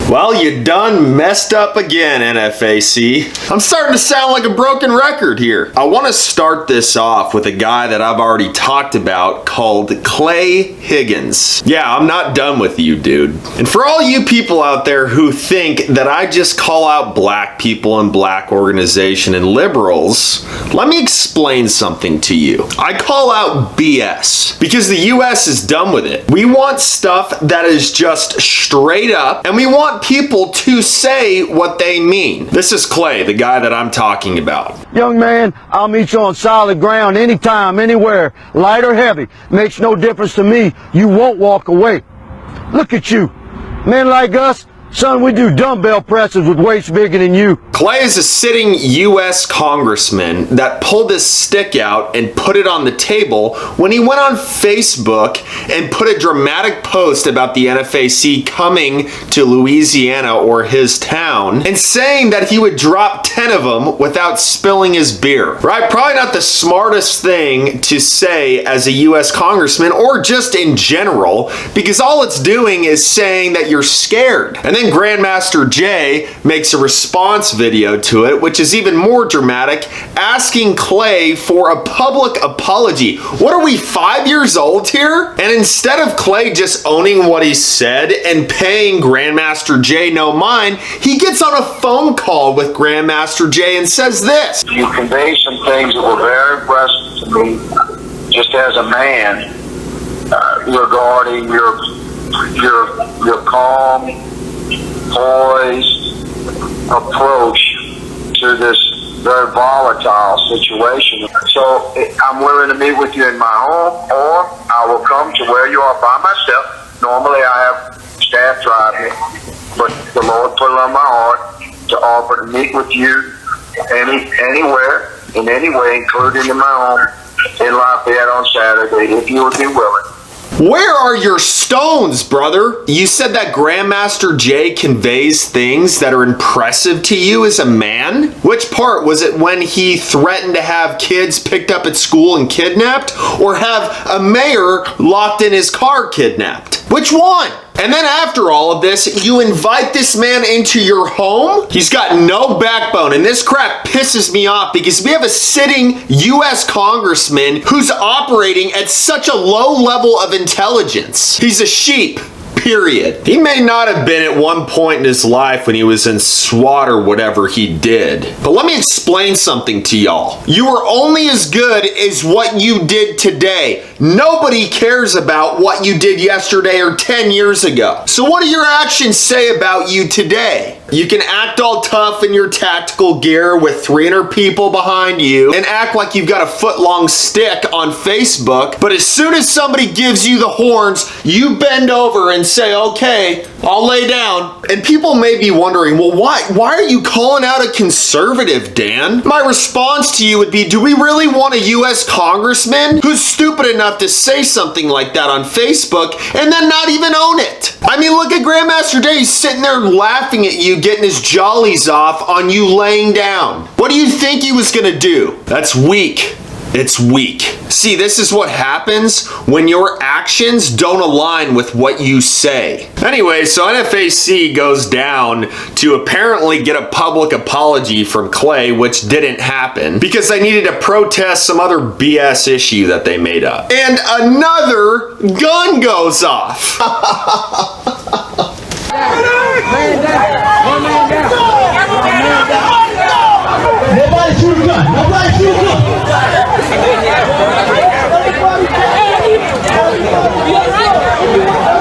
Well, you done messed up again, NFAC. I'm starting to sound like a broken record here. I want to start this off with a guy that I've already talked about called Clay Higgins. Yeah, I'm not done with you, dude. And for all you people out there who think that I just call out black people and black organization and liberals, let me explain something to you. I call out BS because the US is done with it. We want stuff that is just straight up, and we want people to say what they mean. This is Clay, the guy that I'm talking about. Young man, I'll meet you on solid ground anytime, anywhere, light or heavy. Makes no difference to me. You won't walk away. Look at you. Men like us, son, we do dumbbell presses with weights bigger than you. Clay is a sitting U.S. congressman that pulled his stick out and put it on the table when he went on Facebook and put a dramatic post about the NFAC coming to Louisiana or his town and saying that he would drop 10 of them without spilling his beer. Right? Probably not the smartest thing to say as a U.S. congressman or just in general, because all it's doing is saying that you're scared. And then Grandmaster Jay makes a response video to it, which is even more dramatic, asking Clay for a public apology. What are we, 5 years old here? And instead of Clay just owning what he said and paying Grandmaster Jay no mind, he gets on a phone call with Grandmaster Jay and says this. You convey some things that were very impressive to me, just as a man, regarding your calm, poised approach to this very volatile situation. So I'm willing to meet with you in my home, or I will come to where you are by myself. Normally I have staff drive me, but the Lord put it on my heart to offer to meet with you anywhere, in any way, including in my home in Lafayette on Saturday, if you would be willing. Where are your stones, brother? You said that Grandmaster Jay conveys things that are impressive to you as a man? Which part? Was it when he threatened to have kids picked up at school and kidnapped? Or have a mayor locked in his car kidnapped? Which one? And then after all of this, you invite this man into your home? He's got no backbone, and this crap pisses me off because we have a sitting U.S. congressman who's operating at such a low level of intelligence. He's a sheep. Period. He may not have been at one point in his life when he was in SWAT or whatever he did. But let me explain something to y'all. You are only as good as what you did today. Nobody cares about what you did yesterday or 10 years ago. So what do your actions say about you today? You can act all tough in your tactical gear with 300 people behind you and act like you've got a foot-long stick on Facebook, but as soon as somebody gives you the horns, you bend over and say, okay, I'll lay down. And people may be wondering, well, why are you calling out a conservative, Dan? My response to you would be, do we really want a U.S. congressman who's stupid enough to say something like that on Facebook and then not even own it? I mean, look at Grandmaster Jay. He's sitting there laughing at you, getting his jollies off on you laying down. What do you think he was gonna do? That's weak. It's weak. See, this is what happens when your actions don't align with what you say. Anyway, so NFAC goes down to apparently get a public apology from Clay, which didn't happen because they needed to protest some other BS issue that they made up. And another gun goes off. Man down. One man down. One man down. Nobody shoot a gun. Nobody shoot a gun.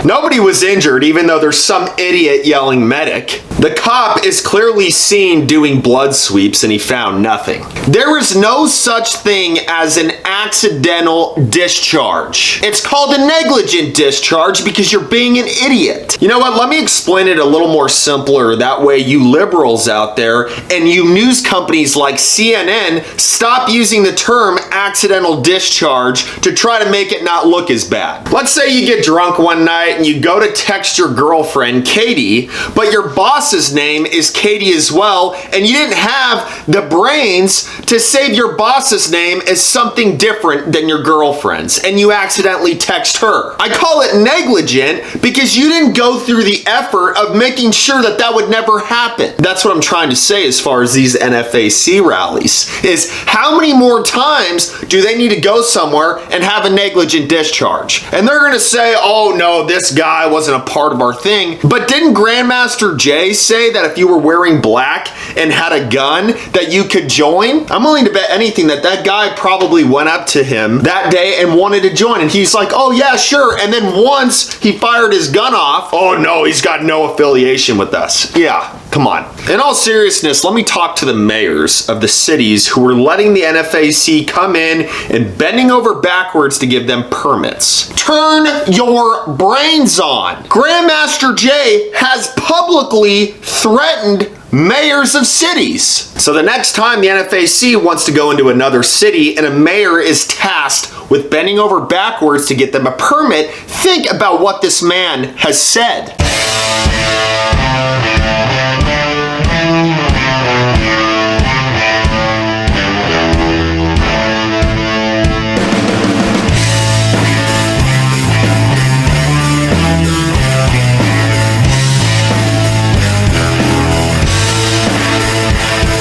Nobody was injured, even though there's some idiot yelling medic. The cop is clearly seen doing blood sweeps and he found nothing. There is no such thing as an accidental discharge. It's called a negligent discharge because you're being an idiot. You know what? Let me explain it a little more simpler. That way you liberals out there and you news companies like CNN stop using the term accidental discharge to try to make it not look as bad. Let's say you get drunk one night and you go go to text your girlfriend, Katie, but your boss's name is Katie as well, and you didn't have the brains to save your boss's name as something different than your girlfriend's, and you accidentally text her. I call it negligent because you didn't go through the effort of making sure that that would never happen. That's what I'm trying to say as far as these NFAC rallies, is how many more times do they need to go somewhere and have a negligent discharge? And they're gonna say, oh no, this guy wasn't a part of our thing. But didn't Grandmaster Jay say that if you were wearing black and had a gun that you could join? I'm willing to bet anything that that guy probably went up to him that day and wanted to join, and he's like, oh yeah, sure. And then once he fired his gun off, oh no, he's got no affiliation with us. Yeah, come on. In all seriousness, let me talk to the mayors of the cities who were letting the NFAC come in and bending over backwards to give them permits. Turn your brains on. Grandmaster Jay has publicly threatened mayors of cities. So the next time the NFAC wants to go into another city and a mayor is tasked with bending over backwards to get them a permit, think about what this man has said.